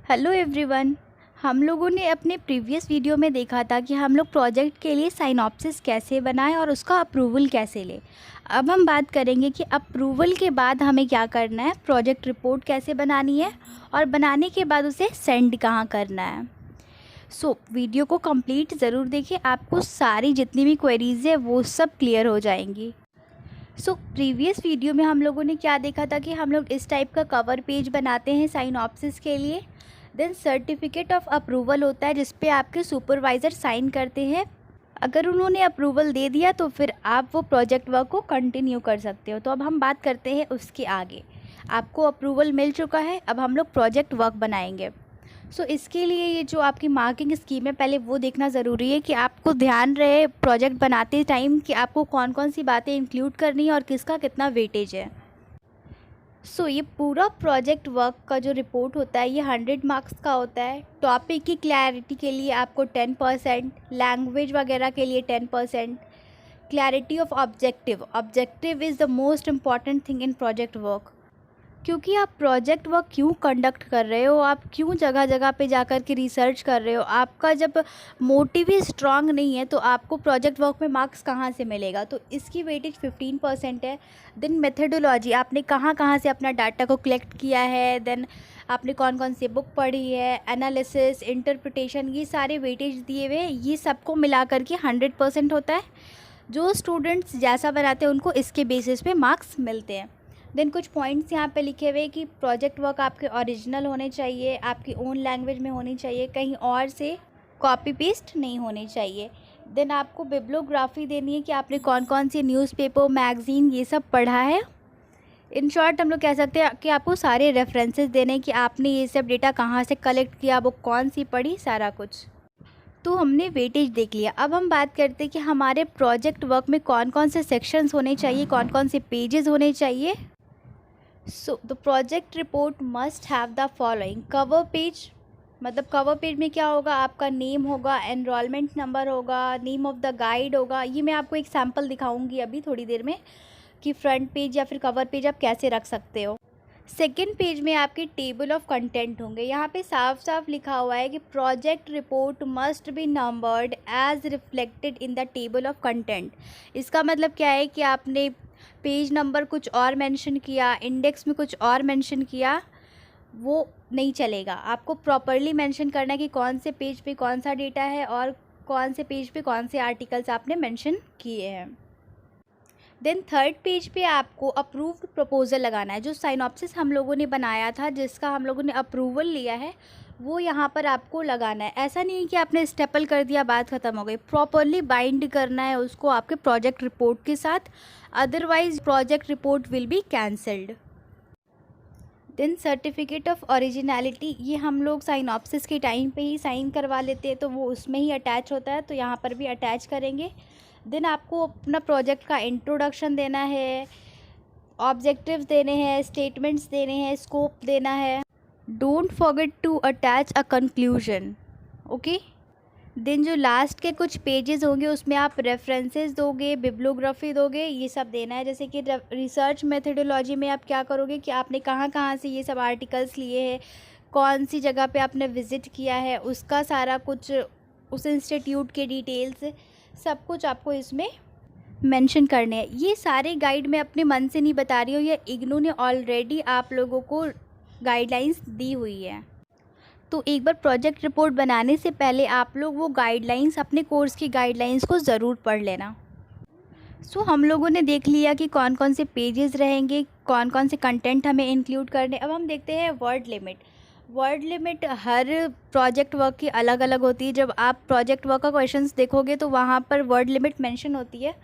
Hello everyone. हम लोगों ने अपने प्रीवियस वीडियो में देखा था कि हम लोग प्रोजेक्ट के लिए साइनॉप्सिस कैसे बनाएं और उसका अप्रूवल कैसे लें। अब हम बात करेंगे कि अप्रूवल के बाद हमें क्या करना है, प्रोजेक्ट रिपोर्ट कैसे बनानी है और बनाने के बाद उसे सेंड कहाँ करना है। वीडियो को कंप्लीट ज़रूर देखिए, आपको सारी जितनी भी क्वेरीज़ है वो सब क्लियर हो जाएंगी। प्रीवियस वीडियो में हम लोगों ने क्या देखा था कि हम लोग इस टाइप का कवर पेज बनाते हैं साइनॉप्सिस के लिए। देन सर्टिफिकेट ऑफ अप्रूवल होता है जिस पे आपके सुपरवाइज़र साइन करते हैं। अगर उन्होंने अप्रूवल दे दिया तो फिर आप वो प्रोजेक्ट वर्क को कंटिन्यू कर सकते हो। तो अब हम बात करते हैं उसके आगे। आपको अप्रूवल मिल चुका है, अब हम लोग प्रोजेक्ट वर्क बनाएंगे। इसके लिए ये जो आपकी मार्किंग स्कीम है, पहले वो देखना ज़रूरी है कि आपको ध्यान रहे प्रोजेक्ट बनाते टाइम कि आपको कौन कौन सी बातें इंक्लूड करनी है और किसका कितना वेटेज है। ये पूरा प्रोजेक्ट वर्क का जो रिपोर्ट होता है ये 100 मार्क्स का होता है। टॉपिक की क्लैरिटी के लिए आपको 10%, लैंग्वेज वगैरह के लिए 10%, clarity of objective is the most important thing in project work. क्योंकि आप प्रोजेक्ट वर्क क्यों कंडक्ट कर रहे हो, आप क्यों जगह जगह पे जाकर के रिसर्च कर रहे हो, आपका जब मोटिव ही स्ट्रांग नहीं है तो आपको प्रोजेक्ट वर्क में मार्क्स कहाँ से मिलेगा। तो इसकी वेटेज 15% है। देन मेथडोलॉजी, आपने कहाँ कहाँ से अपना डाटा को कलेक्ट किया है, देन आपने कौन कौन सी बुक पढ़ी है, एनालिसिस, इंटरप्रिटेशन, ये सारे वेटेज दिए हुए, ये सबको मिला करके 100% होता है। जो स्टूडेंट्स जैसा बनाते हैं उनको इसके बेसिस पे मार्क्स मिलते हैं। देन कुछ पॉइंट्स यहाँ पे लिखे हुए कि प्रोजेक्ट वर्क आपके ओरिजिनल होने चाहिए, आपकी ओन लैंग्वेज में होनी चाहिए, कहीं और से कॉपी पेस्ट नहीं होनी चाहिए। देन आपको बिब्लियोग्राफी देनी है कि आपने कौन कौन सी न्यूज़पेपर, मैगज़ीन ये सब पढ़ा है। इन शॉर्ट हम लोग कह सकते हैं कि आपको सारे रेफरेंसेस देने हैं कि आपने ये सब डेटा कहाँ से कलेक्ट किया, वो कौन सी पढ़ी, सारा कुछ। तो हमने वेटेज देख लिया। अब हम बात करते हैं कि हमारे प्रोजेक्ट वर्क में कौन कौन से सेक्शंस होने चाहिए, कौन कौन से पेजेस होने चाहिए। The project report must have the following. Cover page, मतलब कवर पेज में क्या होगा, आपका नेम होगा, एनरोलमेंट नंबर होगा, नेम ऑफ द गाइड होगा। ये मैं आपको एक सैम्पल दिखाऊंगी अभी थोड़ी देर में कि फ्रंट पेज या फिर कवर पेज आप कैसे रख सकते हो। सेकेंड पेज में आपके टेबल ऑफ कंटेंट होंगे। यहाँ पे साफ साफ लिखा हुआ है कि project report must be numbered as reflected in the table of content. इसका मतलब क्या है कि आपने पेज नंबर कुछ और मेंशन किया, इंडेक्स में कुछ और मेंशन किया, वो नहीं चलेगा। आपको प्रॉपरली मेंशन करना है कि कौन से पेज पे कौन सा डेटा है और कौन से पेज पे कौन से आर्टिकल्स आपने मेंशन किए हैं। देन थर्ड पेज पे आपको अप्रूव्ड प्रपोजल लगाना है। जो साइनॉप्सिस हम लोगों ने बनाया था, जिसका हम लोगों ने अप्रूवल लिया है, वो यहाँ पर आपको लगाना है। ऐसा नहीं है कि आपने स्टेपल कर दिया, बात ख़त्म हो गई। प्रॉपरली बाइंड करना है उसको आपके प्रोजेक्ट रिपोर्ट के साथ, otherwise project report will be cancelled. Then certificate of originality, ये हम लोग साइनॉप्सिस के टाइम पे ही साइन करवा लेते हैं तो वो उसमें ही अटैच होता है, तो यहाँ पर भी अटैच करेंगे। देन आपको अपना प्रोजेक्ट का इंट्रोडक्शन देना है, ऑब्जेक्टिव्स देने हैं, स्टेटमेंट्स देने हैं, स्कोप देना है। Don't forget to attach a conclusion, okay. Then जो लास्ट के कुछ पेजेस होंगे उसमें आप रेफरेंसेस दोगे, बिब्लियोग्राफी दोगे, ये सब देना है। जैसे कि रिसर्च मेथडोलॉजी में आप क्या करोगे कि आपने कहाँ कहाँ से ये सब आर्टिकल्स लिए हैं, कौन सी जगह पे आपने विज़िट किया है, उसका सारा कुछ, उस इंस्टीट्यूट के डिटेल्स, सब कुछ आपको इसमें मेंशन करने हैं। ये सारे गाइड मैं अपने मन से नहीं बता रही हूँ, ये इग्नू ने ऑलरेडी आप लोगों को गाइडलाइंस दी हुई है। तो एक बार प्रोजेक्ट रिपोर्ट बनाने से पहले आप लोग वो गाइडलाइंस, अपने कोर्स की गाइडलाइंस को ज़रूर पढ़ लेना। हम लोगों ने देख लिया कि कौन कौन से पेजेस रहेंगे, कौन कौन से कंटेंट हमें इंक्लूड करने। अब हम देखते हैं वर्ड लिमिट। वर्ड लिमिट हर प्रोजेक्ट वर्क की अलग अलग होती है। जब आप प्रोजेक्ट वर्क का क्वेश्चंस देखोगे तो वहाँ पर वर्ड लिमिट मेंशन होती है,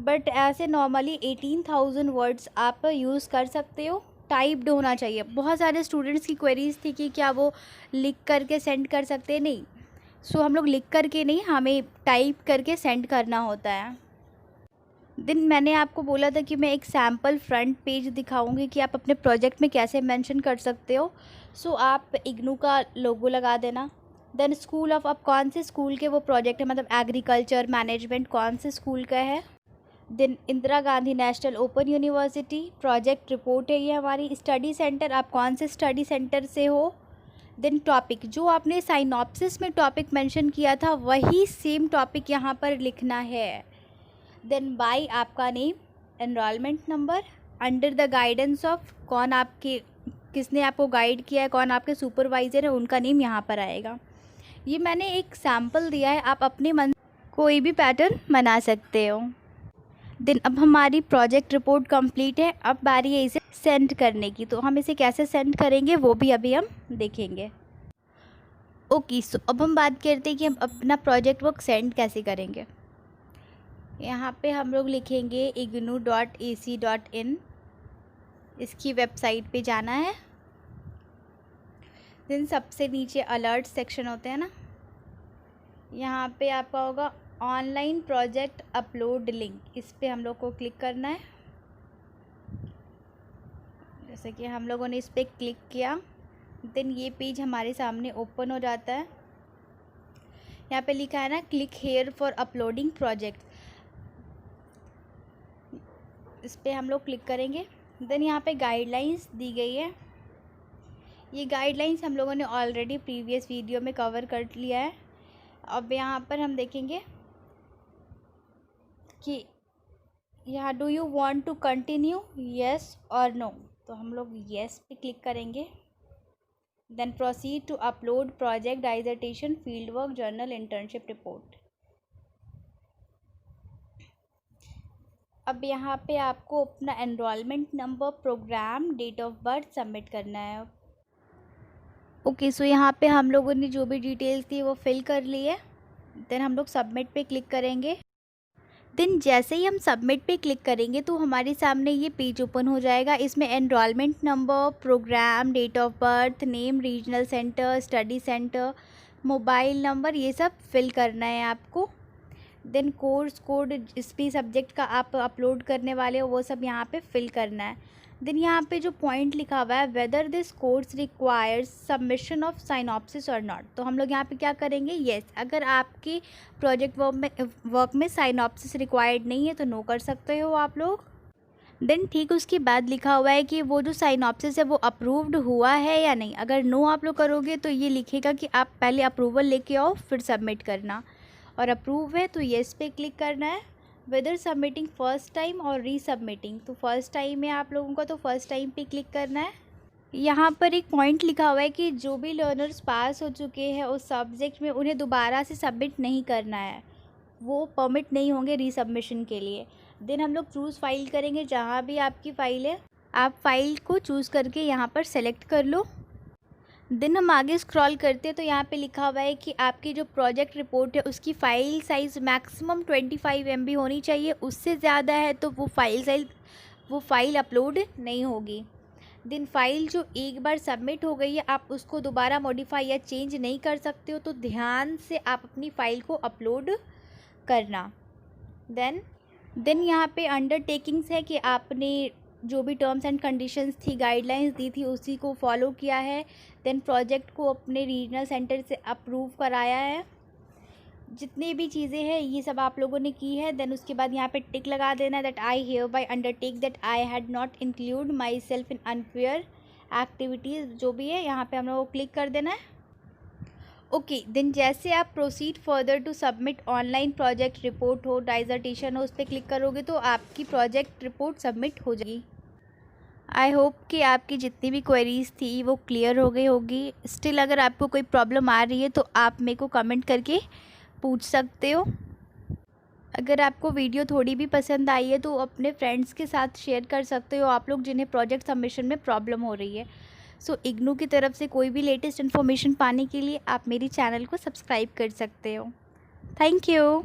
बट ऐसे नॉर्मली 18,000 वर्ड्स आप यूज़ कर सकते हो। टाइप्ड होना चाहिए। बहुत सारे स्टूडेंट्स की क्वेरीज थी कि क्या वो लिख करके सेंड कर सकते हैं, नहीं। हम लोग लिख करके नहीं, हमें टाइप करके सेंड करना होता है। दिन मैंने आपको बोला था कि मैं एक सैम्पल फ्रंट पेज दिखाऊंगी कि आप अपने प्रोजेक्ट में कैसे मेंशन कर सकते हो। आप इग्नू का लोगो लगा देना। देन स्कूल ऑफ, आप कौन से स्कूल के वो प्रोजेक्ट है, मतलब एग्रीकल्चर, मैनेजमेंट, कौन से स्कूल का है। Then Indira Gandhi National Open University project report है ये हमारी। स्टडी सेंटर, आप कौन से स्टडी सेंटर से हो। देन टॉपिक, जो आपने साइनॉप्सिस में टॉपिक मेंशन किया था वही सेम टॉपिक यहाँ पर लिखना है। देन बाय आपका name, enrolment number, under the guidance of, कौन आपके, किसने आपको गाइड किया है, कौन आपके सुपरवाइज़र है, उनका नेम यहाँ पर आएगा। ये मैंने एक सैम्पल दिया है, आप अपने मन कोई भी पैटर्न बना सकते हो। देन अब हमारी प्रोजेक्ट रिपोर्ट कंप्लीट है, अब बारी है इसे सेंड करने की। तो हम इसे कैसे सेंड करेंगे वो भी अभी हम देखेंगे। ओके, सो अब हम बात करते हैं कि हम अपना प्रोजेक्ट वर्क सेंड कैसे करेंगे। यहाँ पे हम लोग लिखेंगे ignou.ac.in, इसकी वेबसाइट पे जाना है। देन सबसे नीचे अलर्ट सेक्शन होते हैं ना, यहाँ पे आपका होगा ऑनलाइन प्रोजेक्ट अपलोड लिंक, इस पे हम लोग को क्लिक करना है। जैसे कि हम लोगों ने इस पर क्लिक किया, देन ये पेज हमारे सामने ओपन हो जाता है। यहाँ पे लिखा है ना click here for uploading project, इस पर हम लोग क्लिक करेंगे। देन यहाँ पे गाइडलाइंस दी गई है, ये गाइडलाइंस हम लोगों ने ऑलरेडी प्रीवियस वीडियो में कवर कर लिया है। अब यहाँ पर हम देखेंगे कि यहाँ do you want to continue, yes और नो, तो हम लोग येस पे क्लिक करेंगे। Then proceed to upload project dissertation field work journal internship report. अब यहाँ पे आपको अपना enrolment number, programme, date of birth submit करना है। ओके, सो यहाँ पे हम लोगों ने जो भी डिटेल्स थी वो फिल कर ली है। देन हम लोग सबमिट पे क्लिक करेंगे। देन जैसे ही हम सबमिट पे क्लिक करेंगे तो हमारे सामने ये पेज ओपन हो जाएगा। इसमें enrolment number, programme, date of birth, name, regional centre, study centre, mobile number, ये सब फिल करना है आपको। देन कोर्स कोड, जिस भी सब्जेक्ट का आप अपलोड करने वाले हो वो सब यहाँ पे फिल करना है। देन यहाँ पे जो पॉइंट लिखा हुआ है whether this course requires submission of synopsis और नॉट, तो हम लोग यहाँ पे क्या करेंगे, येस। अगर आपकी प्रोजेक्ट वर्क में साइनॉप्सिस रिक्वायर्ड नहीं है तो नो कर सकते हो आप लोग। देन ठीक उसके बाद लिखा हुआ है कि वो जो साइनॉप्सिस है वो अप्रूव्ड हुआ है या नहीं। अगर नो आप लोग करोगे तो ये लिखेगा कि आप पहले अप्रूवल लेके आओ फिर सबमिट करना, और अप्रूव है तो येस पे क्लिक करना है। वेदर सबमिटिंग फर्स्ट टाइम और रीसबमिटिंग, तो फर्स्ट टाइम है आप लोगों का तो फर्स्ट टाइम पे क्लिक करना है। यहाँ पर एक पॉइंट लिखा हुआ है कि जो भी लर्नर्स पास हो चुके हैं उस सब्जेक्ट में उन्हें दोबारा से सबमिट नहीं करना है, वो परमिट नहीं होंगे रीसबमिशन के लिए। देन हम लोग चूज़ फाइल करेंगे, जहाँ भी आपकी फ़ाइल है आप फाइल को चूज़ करके यहाँ पर सेलेक्ट कर लो। देन हम आगे स्क्रॉल करते हैं तो यहाँ पे लिखा हुआ है कि आपकी जो प्रोजेक्ट रिपोर्ट है उसकी फ़ाइल साइज़ मैक्सिमम 25 MB होनी चाहिए, उससे ज़्यादा है तो वो फाइल अपलोड नहीं होगी। देन फाइल जो एक बार सबमिट हो गई है आप उसको दोबारा मॉडिफाई या चेंज नहीं कर सकते हो, तो ध्यान से आप अपनी फ़ाइल को अपलोड करना। देन यहाँ पे अंडरटेकिंग्स है कि आपने जो भी टर्म्स एंड कंडीशंस थी, गाइडलाइंस दी थी, उसी को फॉलो किया है। देन प्रोजेक्ट को अपने रीजनल सेंटर से अप्रूव कराया है, जितनी भी चीज़ें हैं ये सब आप लोगों ने की है। देन उसके बाद यहाँ पे टिक लगा देना है that I hear bye undertake that I had not include my self in unfair activities, जो भी है यहाँ पे हम लोग को क्लिक कर देना है। ओके, देन जैसे आप proceed further to submit online project report हो, डाइजर्टेशन हो, उस पर क्लिक करोगे तो आपकी प्रोजेक्ट रिपोर्ट सबमिट हो जाएगी। आई होप कि आपकी जितनी भी क्वेरीज़ थी वो क्लियर हो गई होगी। स्टिल अगर आपको कोई प्रॉब्लम आ रही है तो आप मेरे को कमेंट करके पूछ सकते हो। अगर आपको वीडियो थोड़ी भी पसंद आई है तो अपने फ्रेंड्स के साथ शेयर कर सकते हो, आप लोग जिन्हें प्रोजेक्ट सबमिशन में प्रॉब्लम हो रही है। सो इग्नू की तरफ से कोई भी लेटेस्ट इन्फॉर्मेशन पाने के लिए आप मेरी चैनल को सब्सक्राइब कर सकते हो। Thank you.